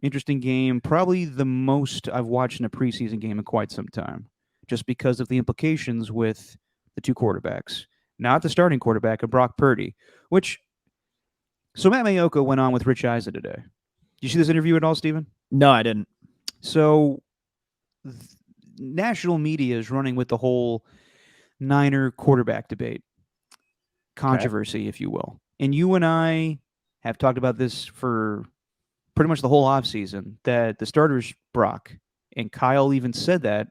Interesting game. Probably the most I've watched in a preseason game in quite some time, just because of the implications with the two quarterbacks. Not the starting quarterback of Brock Purdy, which. So Matt Mayoko went on with Rich Eisen today. Did you see this interview at all, Steven? No, I didn't. So th- national media is running with the whole Niner quarterback debate, Okay. controversy, if you will. And you and I have talked about this for pretty much the whole offseason that the starter's Brock. And Kyle even said that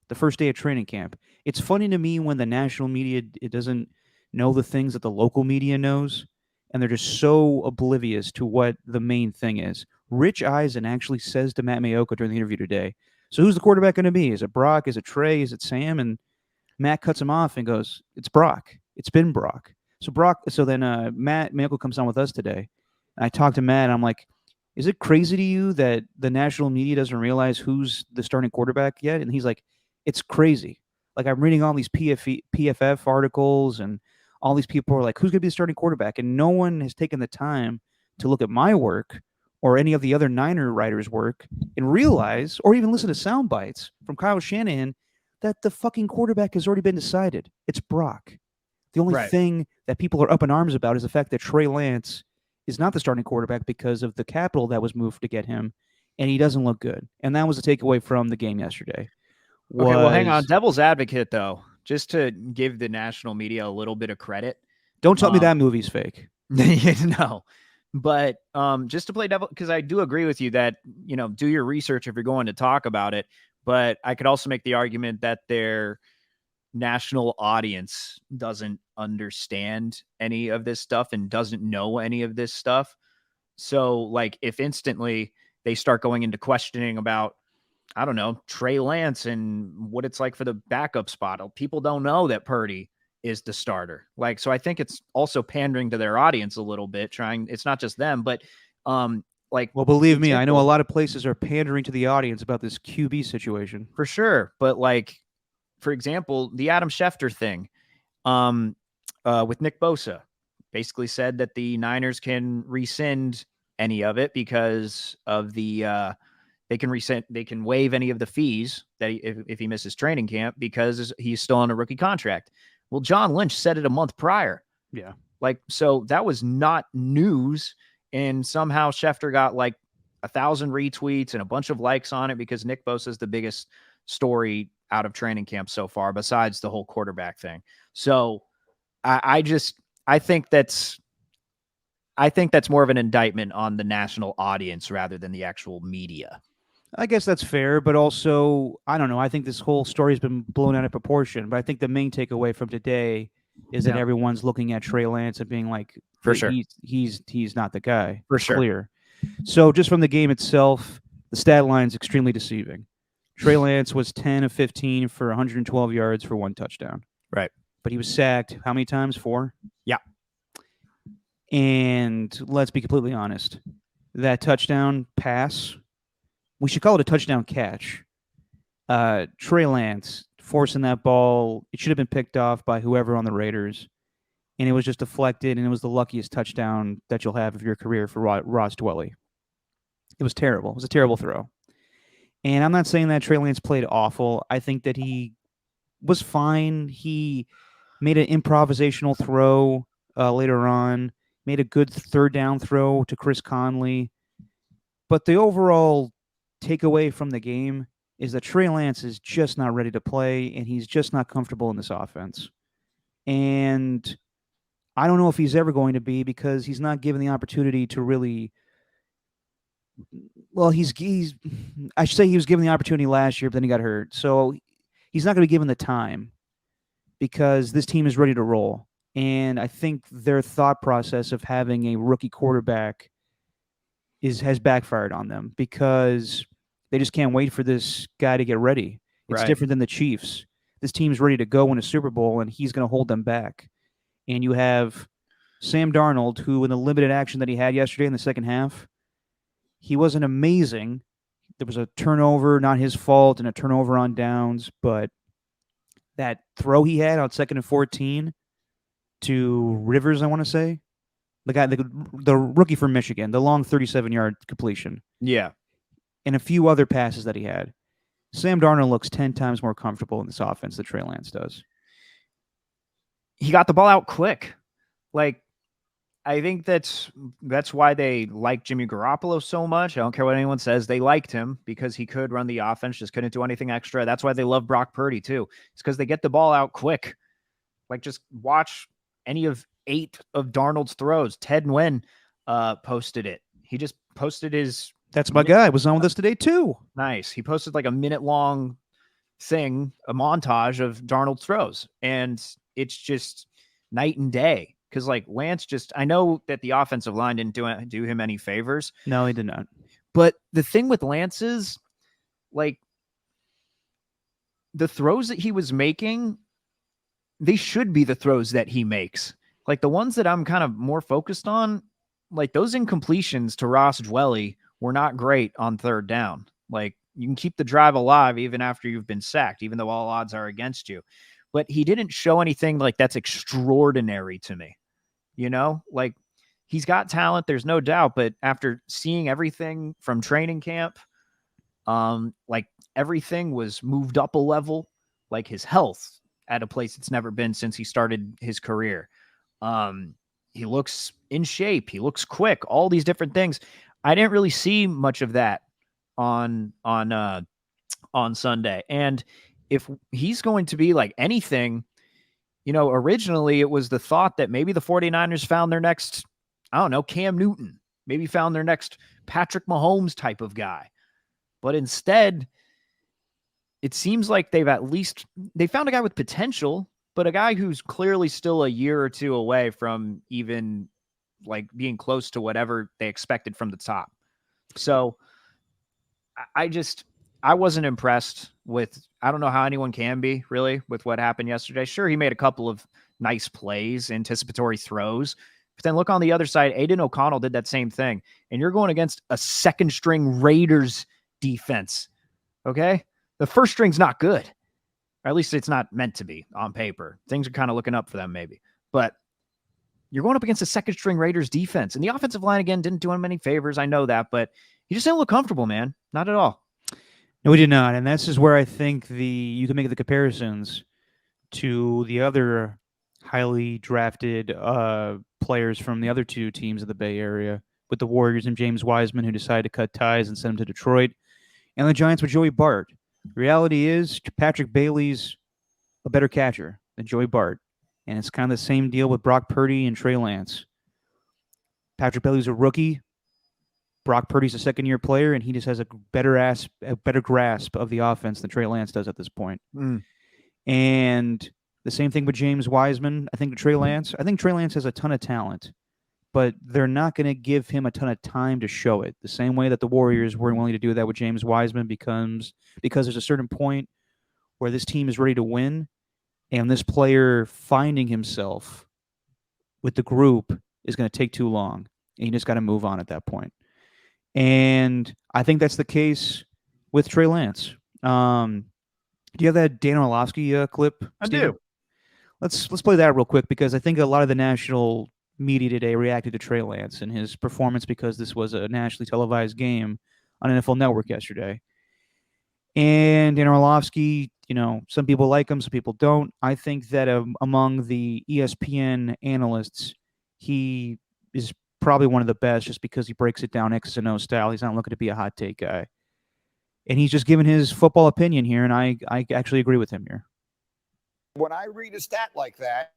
the first day of training camp. It's funny to me when the national media it doesn't know the things that the local media knows, and they're just so oblivious to what the main thing is. Rich Eisen actually says to Matt Mayoko during the interview today, "So who's the quarterback going to be? Is it Brock? Is it Trey? Is it Sam?" And Matt cuts him off and goes, "It's Brock. It's been Brock." So Brock. So then Matt Mayoko comes on with us today, and I talked to Matt. And I'm like, "Is it crazy to you that the national media doesn't realize who's the starting quarterback yet?" And he's like, "It's crazy. Like I'm reading all these PFF articles, and all these people are like, who's going to be the starting quarterback?" And no one has taken the time to look at my work or any of the other Niner writers' work and realize, or even listen to sound bites from Kyle Shanahan, that the fucking quarterback has already been decided. It's Brock. The only Right. thing that people are up in arms about is the fact that Trey Lance is not the starting quarterback because of the capital that was moved to get him, and he doesn't look good. And that was the takeaway from the game yesterday. Okay, well, hang on. Was Devil's advocate, though, just to give the national media a little bit of credit. don't tell me Um, that movie's fake. no, but just to play devil, because I do agree with you that do your research if you're going to talk about it. But I could also make the argument that their national audience doesn't understand any of this stuff and doesn't know any of this stuff. So, like, if instantly they start going into questioning about, I don't know, Trey Lance and what it's like for the backup spot, people don't know that Purdy is the starter. Like, so I think it's also pandering to their audience a little bit, trying, it's not just them, but like, Well, believe me, I know a example, lot of places are pandering to the audience about this QB situation. for sure. But like, for example, the Adam Schefter thing um, with Nick Bosa basically said that the Niners can rescind any of it because of the they can waive any of the fees that if he misses training camp because he's still on a rookie contract. Well, John Lynch said it a month prior. Yeah. Like, so that was not news. And somehow Schefter got like 1,000 retweets and a bunch of likes on it because Nick Bosa is the biggest story out of training camp so far, besides the whole quarterback thing. So I just, I think that's, I think that's more of an indictment on the national audience rather than the actual media. I guess that's fair, but also, I don't know. I think this whole story has been blown out of proportion. But I think the main takeaway from today is that Yeah, everyone's looking at Trey Lance and being like, for sure. he's not the guy. For It's sure. clear. So just from the game itself, the stat line is extremely deceiving. Trey Lance was 10 of 15 for 112 yards for one touchdown, Right. but he was sacked how many times? Four. Yeah. And let's be completely honest, that touchdown pass, we should call it a touchdown catch. Trey Lance forcing that ball, it should have been picked off by whoever on the Raiders, and it was just deflected, and it was the luckiest touchdown that you'll have of your career for Ross Dwelly. It was terrible. It was a terrible throw. And I'm not saying that Trey Lance played awful. I think that he was fine. He made an improvisational throw later on, made a good third down throw to Chris Conley. But the overall takeaway from the game is that Trey Lance is just not ready to play, and he's just not comfortable in this offense. And I don't know if he's ever going to be because he's not given the opportunity to really. Well, he's. I should say he was given the opportunity last year, but then he got hurt, so he's not going to be given the time because this team is ready to roll. And I think their thought process of having a rookie quarterback has backfired on them because they just can't wait for this guy to get ready. It's Right. different than the Chiefs. This team's ready to go win a Super Bowl, and he's going to hold them back. And you have Sam Darnold, who in the limited action that he had yesterday in the second half, he wasn't amazing. There was a turnover, not his fault, and a turnover on downs, but that throw he had on 2nd and 14 to Rivers, I want to say, the rookie from Michigan, the long 37-yard completion. Yeah. and a few other passes that he had, Sam Darnold looks 10 times more comfortable in this offense than Trey Lance does. He got the ball out quick. Like, I think that's why they like Jimmy Garoppolo so much. I don't care what anyone says. They liked him because he could run the offense, just couldn't do anything extra. That's why they love Brock Purdy too. It's because they get the ball out quick. Like, just watch any of 8 of Darnold's throws. Ted Nguyen posted it. He just posted his. That's my guy. Was on with us today too. Nice. He posted like a minute-long thing, a montage of Darnold's throws, and it's just night and day. Because like Lance I know that the offensive line didn't do him any favors. No, he did not. But the thing with Lance is, like, the throws that he was making, they should be the throws that he makes. Like, the ones that I'm kind of more focused on, like those incompletions to Ross Dwelly were not great on third down. Like, you can keep the drive alive even after you've been sacked, even though all odds are against you. But he didn't show anything like that's extraordinary to me. You know, like, he's got talent, there's no doubt. But after seeing everything from training camp, like, everything was moved up a level, like his health at a place it's never been since he started his career. He looks in shape. He looks quick, all these different things. I didn't really see much of that on Sunday. And if he's going to be like anything, you know, originally it was the thought that maybe the 49ers found their next, I don't know, Cam Newton, maybe found their next Patrick Mahomes type of guy. But instead, it seems like they found a guy with potential, but a guy who's clearly still a year or two away from even like being close to whatever they expected from the top. So I wasn't impressed with, I don't know how anyone can be really with what happened yesterday. Sure, he made a couple of nice plays, anticipatory throws, but then look on the other side, Aiden O'Connell did that same thing. And you're going against a second string Raiders defense. Okay. The first string's not good, or at least it's not meant to be on paper. Things are kind of looking up for them maybe, but you're going up against a second string Raiders defense, and the offensive line again didn't do him any favors. I know that, but he just didn't look comfortable, man. Not at all. No, we did not. And this is where I think you can make the comparisons to the other highly drafted players from the other 2 teams of the Bay Area, with the Warriors and James Wiseman, who decided to cut ties and send him to Detroit, and the Giants with Joey Bart. The reality is Patrick Bailey's a better catcher than Joey Bart. And it's kind of the same deal with Brock Purdy and Trey Lance. Patrick Bailey's a rookie. Brock Purdy's a second-year player, and he just has a better grasp of the offense than Trey Lance does at this point. And the same thing with James Wiseman. I think Trey Lance has a ton of talent, but they're not going to give him a ton of time to show it. The same way that the Warriors weren't willing to do that with James Wiseman, because there's a certain point where this team is ready to win, and this player finding himself with the group is going to take too long, and you just got to move on at that point. And I think that's the case with Trey Lance. Do you have that Dan Orlovsky clip, Steven? I do. Let's play that real quick, because I think a lot of the national media today reacted to Trey Lance and his performance because this was a nationally televised game on NFL Network yesterday. And Dan Orlovsky, you know, some people like him, some people don't. I think that among the ESPN analysts, he is probably one of the best, just because he breaks it down X's and O's style. He's not looking to be a hot take guy. And he's just giving his football opinion here, and I actually agree with him here. When I read a stat like that,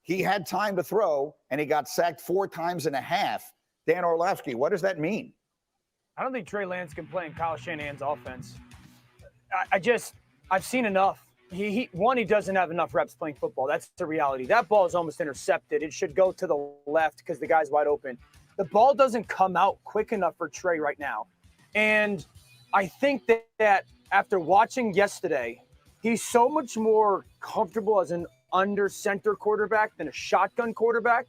he had time to throw, and he got sacked 4 times and a half. Dan Orlovsky, what does that mean? I don't think Trey Lance can play in Kyle Shanahan's offense. I've seen enough. He doesn't have enough reps playing football. That's the reality. That ball is almost intercepted. It should go to the left because the guy's wide open. The ball doesn't come out quick enough for Trey right now. And I think that after watching yesterday, he's so much more comfortable as an under center quarterback than a shotgun quarterback.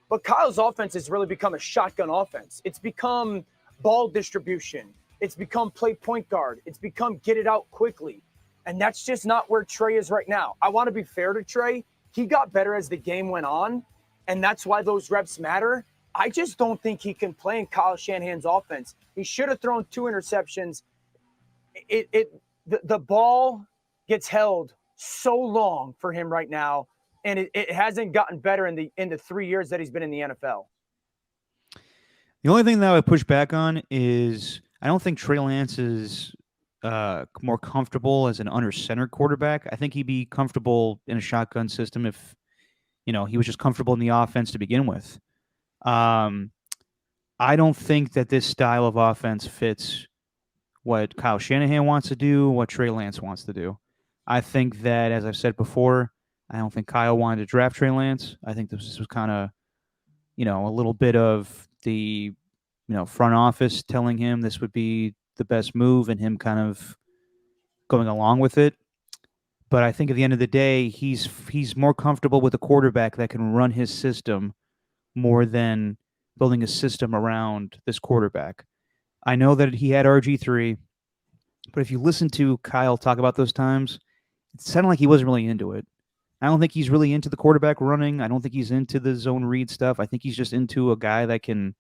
But Kyle's offense has really become a shotgun offense. It's become ball distribution. It's become play point guard. It's become get it out quickly. And that's just not where Trey is right now. I want to be fair to Trey. He got better as the game went on, and that's why those reps matter. I just don't think he can play in Kyle Shanahan's offense. He should have thrown 2 interceptions. The ball gets held so long for him right now, and it hasn't gotten better in the 3 years that he's been in the NFL. The only thing that I would push back on is I don't think Trey Lance is more comfortable as an under center quarterback. I think he'd be comfortable in a shotgun system if he was just comfortable in the offense to begin with. I don't think that this style of offense fits what Kyle Shanahan wants to do, what Trey Lance wants to do. I think that, as I've said before, I don't think Kyle wanted to draft Trey Lance. I think this was kind of, a little bit of the, front office telling him this would be the best move and him kind of going along with it. But I think at the end of the day, he's more comfortable with a quarterback that can run his system more than building a system around this quarterback. I know that he had RG3, but if you listen to Kyle talk about those times, it sounded like he wasn't really into it. I don't think he's really into the quarterback running. I don't think he's into the zone read stuff. I think he's just into a guy that can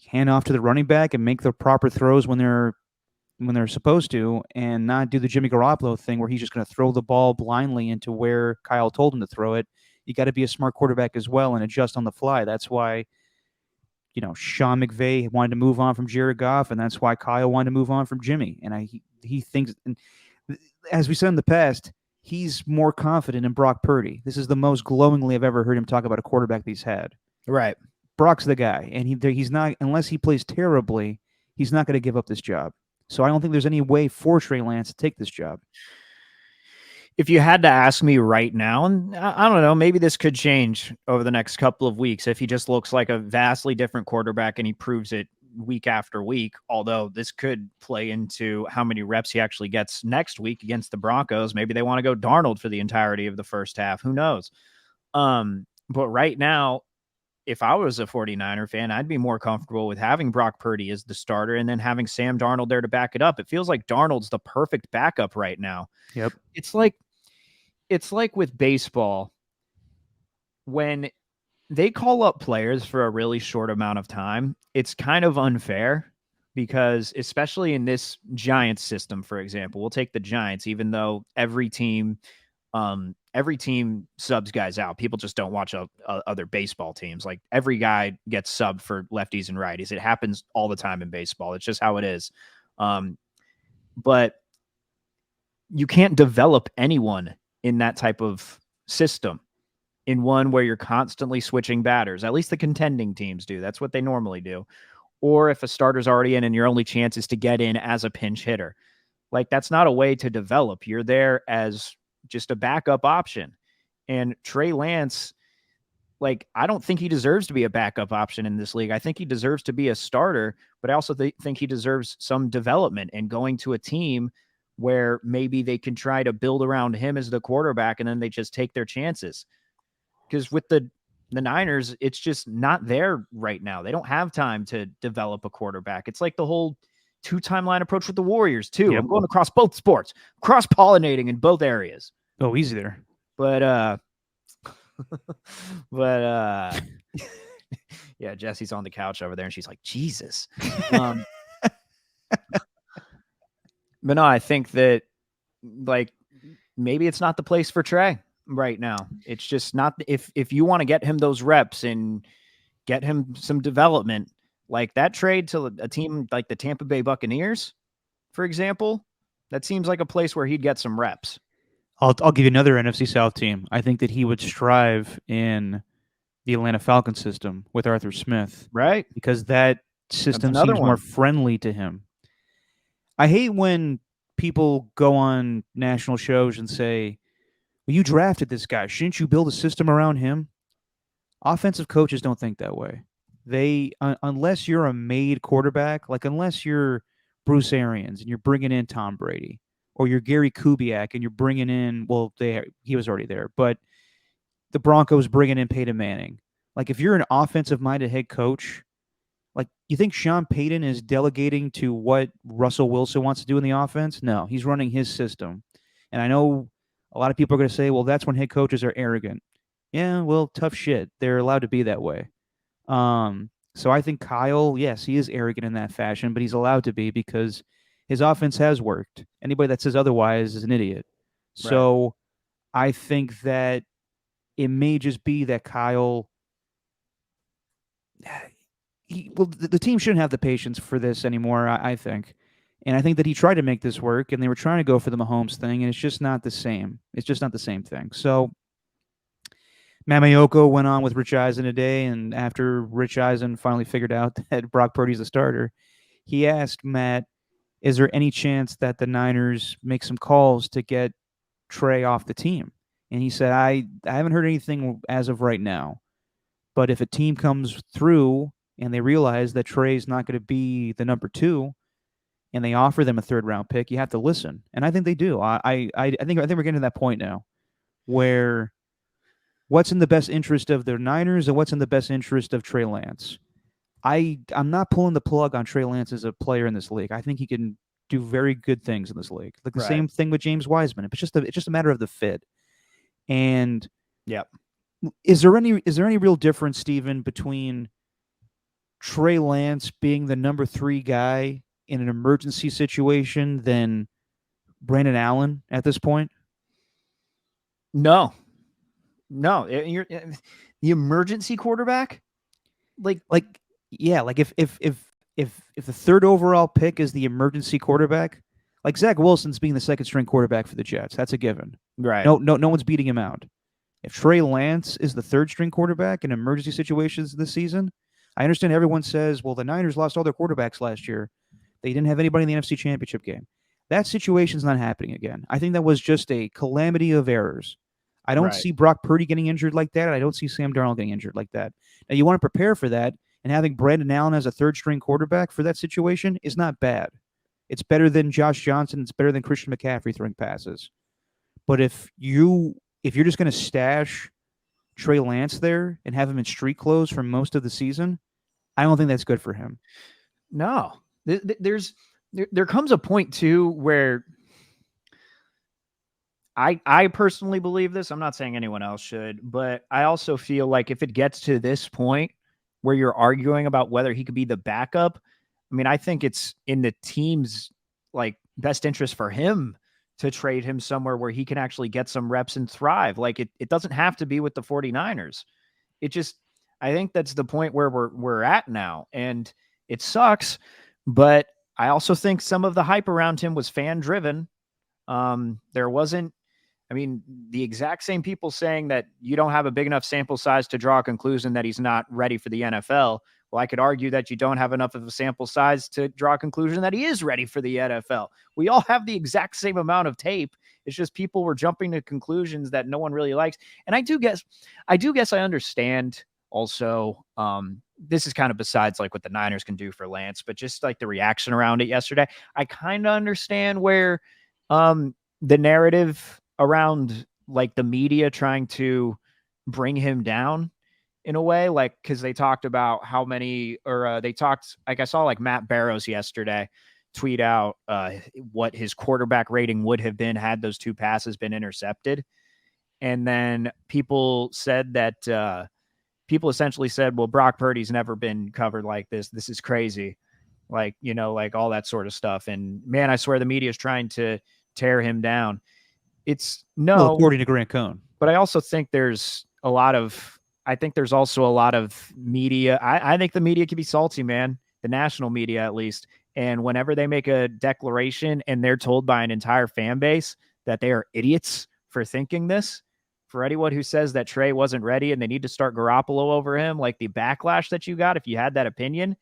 hand off to the running back and make the proper throws when they're supposed to, and not do the Jimmy Garoppolo thing where he's just going to throw the ball blindly into where Kyle told him to throw it. You got to be a smart quarterback as well and adjust on the fly. That's why, Sean McVay wanted to move on from Jared Goff, and that's why Kyle wanted to move on from Jimmy. And he thinks, and as we said in the past, he's more confident in Brock Purdy. This is the most glowingly I've ever heard him talk about a quarterback that he's had. Right. Brock's the guy, and he's not, unless he plays terribly, he's not going to give up this job. So I don't think there's any way for Trey Lance to take this job. If you had to ask me right now, and I don't know, maybe this could change over the next couple of weeks if he just looks like a vastly different quarterback and he proves it week after week, although this could play into how many reps he actually gets next week against the Broncos. Maybe they want to go Darnold for the entirety of the first half. Who knows? But right now, if I was a 49er fan, I'd be more comfortable with having Brock Purdy as the starter and then having Sam Darnold there to back it up. It feels like Darnold's the perfect backup right now. Yep. It's like with baseball, when they call up players for a really short amount of time, it's kind of unfair because, especially in this Giants system, for example, we'll take the Giants, even though every team subs guys out. People just don't watch other baseball teams. Like, every guy gets subbed for lefties and righties. It happens all the time in baseball. It's just how it is. But you can't develop anyone in that type of system, in one where you're constantly switching batters. At least the contending teams do. That's what they normally do. Or if a starter's already in and your only chance is to get in as a pinch hitter. Like, that's not a way to develop. You're there as just a backup option. And Trey Lance, like, I don't think he deserves to be a backup option in this league. I think he deserves to be a starter, but I also think he deserves some development and going to a team where maybe they can try to build around him as the quarterback and then they just take their chances. Because with the Niners, it's just not there right now. They don't have time to develop a quarterback. It's like the whole two-timeline approach with the Warriors, too. Yep. I'm going across both sports, cross-pollinating in both areas. Oh, easy there. But yeah, Jesse's on the couch over there and she's like, Jesus. But no, I think that, like, maybe it's not the place for Trey right now. It's just not. If you want to get him those reps and get him some development, like that trade to a team like the Tampa Bay Buccaneers, for example, that seems like a place where he'd get some reps. I'll give you another NFC South team. I think that he would strive in the Atlanta Falcons system with Arthur Smith, right? Because that system seems more friendly to him. I hate when people go on national shows and say, well, you drafted this guy. Shouldn't you build a system around him? Offensive coaches don't think that way. They, unless you're a made quarterback, like unless you're Bruce Arians and you're bringing in Tom Brady, or you're Gary Kubiak and you're bringing in, well, he was already there, but the Broncos bringing in Peyton Manning. Like, if you're an offensive-minded head coach, like, you think Sean Payton is delegating to what Russell Wilson wants to do in the offense? No, he's running his system. And I know a lot of people are going to say, well, that's when head coaches are arrogant. Yeah, well, tough shit. They're allowed to be that way. So I think Kyle, yes, he is arrogant in that fashion, but he's allowed to be because his offense has worked. Anybody that says otherwise is an idiot. Right. So I think that it may just be that Kyle, the team shouldn't have the patience for this anymore, I think. And I think that he tried to make this work, and they were trying to go for the Mahomes thing, and it's just not the same. It's just not the same thing. So Mamayoko went on with Rich Eisen today, and after Rich Eisen finally figured out that Brock Purdy's the starter, he asked Matt, is there any chance that the Niners make some calls to get Trey off the team? And he said, I haven't heard anything as of right now. But if a team comes through and they realize that Trey's not going to be the number 2 and they offer them a third round pick, you have to listen. And I think they do. I think we're getting to that point now where what's in the best interest of the Niners and what's in the best interest of Trey Lance. I'm not pulling the plug on Trey Lance as a player in this league. I think he can do very good things in this league. Like the Right. same thing with James Wiseman. It's just a matter of the fit. And Yep. is there any real difference, Steven, between Trey Lance being the number 3 guy in an emergency situation than Brandon Allen at this point? No. You're the emergency quarterback. Like Yeah, like if the third overall pick is the emergency quarterback, like Zach Wilson's being the second string quarterback for the Jets, that's a given. right. No one's beating him out. If Trey Lance is the third string quarterback in emergency situations this season, I understand everyone says, well, the Niners lost all their quarterbacks last year. They didn't have anybody in the NFC Championship game. That situation's not happening again. I think that was just a calamity of errors. I don't Right. see Brock Purdy getting injured like that. I don't see Sam Darnold getting injured like that. Now, you want to prepare for that, and having Brandon Allen as a third string quarterback for that situation is not bad. It's better than Josh Johnson. It's better than Christian McCaffrey throwing passes. But if you're just going to stash Trey Lance there and have him in street clothes for most of the season, I don't think that's good for him. No. There comes a point too where I personally believe this. I'm not saying anyone else should, but I also feel like if it gets to this point where you're arguing about whether he could be the backup, I mean, I think it's in the team's like best interest for him to trade him somewhere where he can actually get some reps and thrive. Like it doesn't have to be with the 49ers. It just, I think that's the point where we're at now, and it sucks, but I also think some of the hype around him was fan driven. There wasn't, I mean, the exact same people saying that you don't have a big enough sample size to draw a conclusion that he's not ready for the NFL. Well, I could argue that you don't have enough of a sample size to draw a conclusion that he is ready for the NFL. We all have the exact same amount of tape. It's just people were jumping to conclusions that no one really likes. And I do guess I understand also, this is kind of besides like what the Niners can do for Lance, but just like the reaction around it yesterday, I kind of understand where the narrative around like the media trying to bring him down in a way, like, because they talked about how many, or they talked, like I saw like Matt Barrows yesterday tweet out what his quarterback rating would have been had those 2 passes been intercepted. And then people said that people essentially said, well, Brock Purdy's never been covered like this. This is crazy. Like, you know, like all that sort of stuff. And man, I swear the media is trying to tear him down. It's no, Well, according to Grant Cohn. but I also think there's also a lot of media. I think the media can be salty, man. The national media, at least. And whenever they make a declaration and they're told by an entire fan base that they are idiots for thinking this, for anyone who says that Trey wasn't ready and they need to start Garoppolo over him, like the backlash that you got if you had that opinion,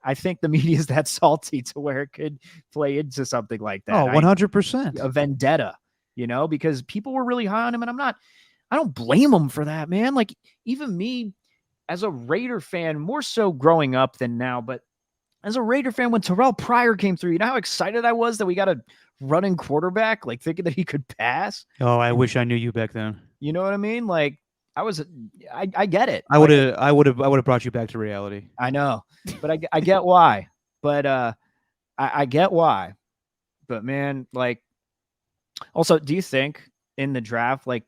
I think the media is that salty to where it could play into something like that. Oh, 100%. A vendetta, you know, because people were really high on him, and I don't blame them for that, man. Like even me as a Raider fan, more so growing up than now, but as a Raider fan, when Terrell Pryor came through, you know how excited I was that we got a running quarterback, like thinking that he could pass. Oh, I wish I knew you back then. You know what I mean? Like I get it. I would have brought you back to reality. I know, but I get why. But I get why. But man, like, also, do you think in the draft, like,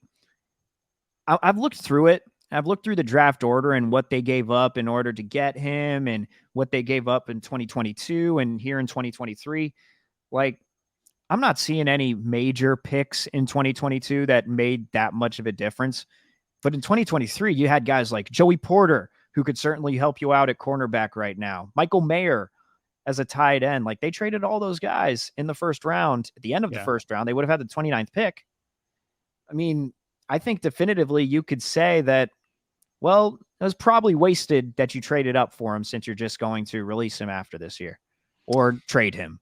I've looked through it I've looked through the draft order and what they gave up in order to get him and what they gave up in 2022 and here in 2023. Like, I'm not seeing any major picks in 2022 that made that much of a difference. But in 2023, you had guys like Joey Porter, who could certainly help you out at cornerback right now. Michael Mayer as a tight end. Like, they traded all those guys in the first round. At the end of the first round, they would have had the 29th pick. I mean, I think definitively you could say that, well, it was probably wasted that you traded up for him since you're just going to release him after this year or trade him.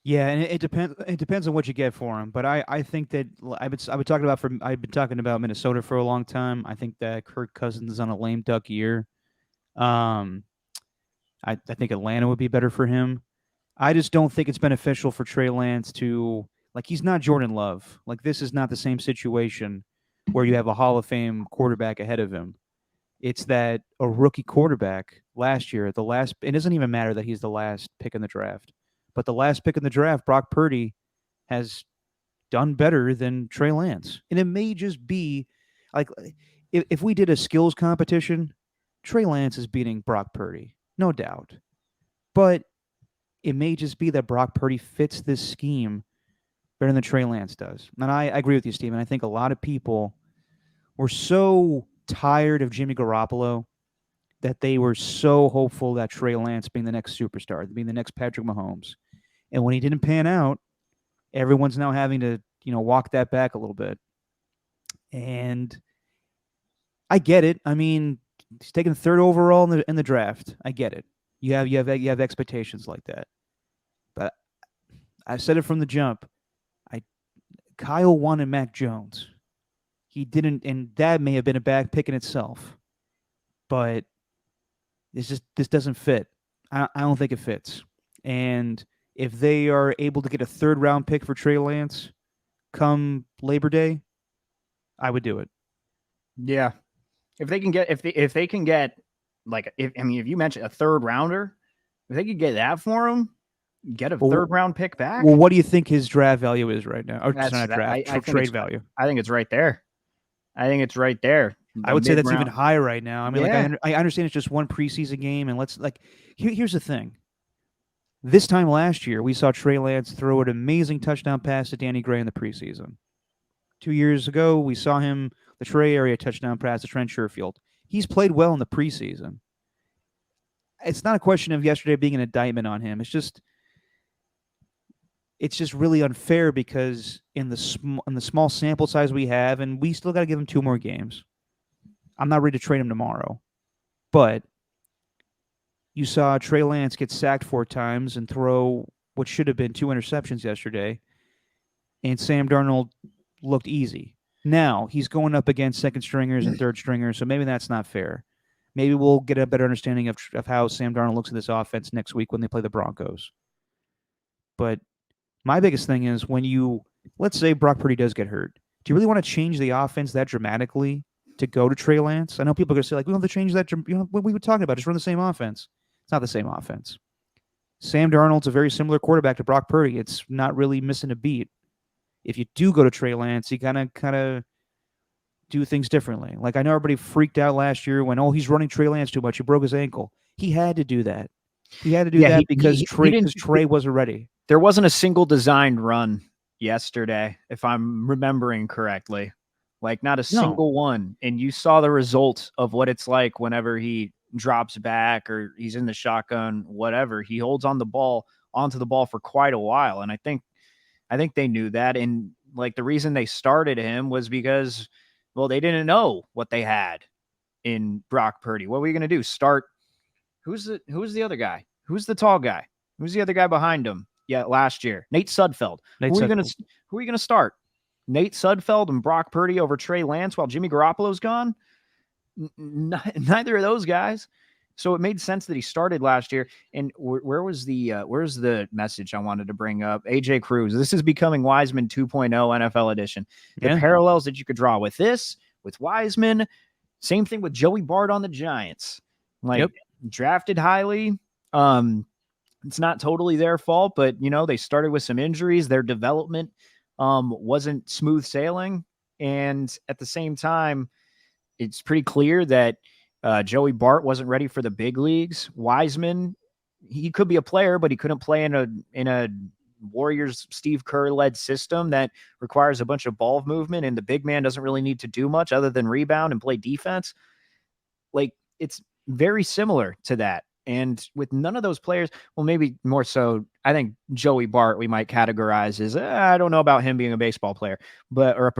Yeah, and it depends. It depends on what you get for him. But I think that I've been talking about Minnesota for a long time. I think that Kirk Cousins is on a lame duck year. I think Atlanta would be better for him. I just don't think it's beneficial for Trey Lance to, like, he's not Jordan Love. Like, this is not the same situation where you have a Hall of Fame quarterback ahead of him. It's that a rookie quarterback last year, it doesn't even matter that he's the last pick in the draft. But the last pick in the draft, Brock Purdy, has done better than Trey Lance. And it may just be like, if we did a skills competition, Trey Lance is beating Brock Purdy, no doubt. But it may just be that Brock Purdy fits this scheme better than Trey Lance does. And I agree with you, Steven. I think a lot of people were so tired of Jimmy Garoppolo that they were so hopeful that Trey Lance being the next superstar, being the next Patrick Mahomes. And when he didn't pan out, everyone's now having to, walk that back a little bit. And I get it. I mean, he's taken third overall in the draft. I get it. You have expectations like that. But I said it from the jump. Kyle wanted Mac Jones. He didn't, and that may have been a bad pick in itself. But this doesn't fit. I don't think it fits. And if they are able to get a third round pick for Trey Lance come Labor Day, I would do it. Yeah. If they can get like, if you mentioned a third rounder, if they could get that for him, get a third round pick back. Well, what do you think his draft value is right now? Or That's not draft, trade value. I think it's right there. I would say that's even high right now. I mean, Yeah. like, I understand it's just one preseason game, and here's the thing. This time last year, we saw Trey Lance throw an amazing touchdown pass to Danny Gray in the preseason. 2 years ago, we saw him, the Trey area touchdown pass to Trent Sherfield. He's played well in the preseason. It's not a question of yesterday being an indictment on him. It's just really unfair because in the small sample size we have, and we still got to give him 2 more games. I'm not ready to trade him tomorrow, but you saw Trey Lance get sacked 4 times and throw what should have been 2 interceptions yesterday, and Sam Darnold looked easy. Now he's going up against second stringers and third stringers, so maybe that's not fair. Maybe we'll get a better understanding of how Sam Darnold looks at this offense next week when they play the Broncos. But my biggest thing is let's say Brock Purdy does get hurt. Do you really want to change the offense that dramatically to go to Trey Lance? I know people are going to say, like, we don't have to change that. What we were talking about, just run the same offense. It's not the same offense. Sam Darnold's a very similar quarterback to Brock Purdy. It's not really missing a beat. If you do go to Trey Lance, you kind of do things differently. Like, I know everybody freaked out last year when, he's running Trey Lance too much. He broke his ankle. He had to do that. He had to do that because Trey wasn't ready. There wasn't a single designed run yesterday, if I'm remembering correctly. Like, not a single one. And you saw the result of what it's like whenever he drops back or he's in the shotgun, whatever. He holds onto the ball for quite a while. And I think they knew that. And like, the reason they started him was because, well, they didn't know what they had in Brock Purdy. What were you going to do? Start? Who's the other guy? Who's the tall guy? Who's the other guy behind him? Yeah, last year, Nate Sudfeld. Who are you going to start? Nate Sudfeld and Brock Purdy over Trey Lance while Jimmy Garoppolo's gone? Neither of those guys. So it made sense that he started last year. And where's the message I wanted to bring up? AJ Cruz. This is becoming Wiseman 2.0 NFL edition. The parallels that you could draw with this, with Wiseman, same thing with Joey Bart on the Giants. Drafted highly. It's not totally their fault, but they started with some injuries. Their development wasn't smooth sailing. And at the same time, it's pretty clear that Joey Bart wasn't ready for the big leagues. Wiseman, he could be a player, but he couldn't play in a Warriors Steve Kerr led system that requires a bunch of ball movement, and the big man doesn't really need to do much other than rebound and play defense. Like, it's very similar to that. And with none of those players, well, maybe more so, I think Joey Bart we might categorize as, I don't know about him being a baseball player, or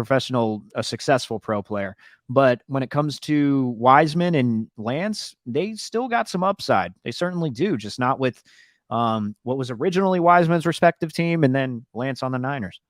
a successful pro player. But when it comes to Wiseman and Lance, they still got some upside. They certainly do, just not with what was originally Wiseman's respective team and then Lance on the Niners.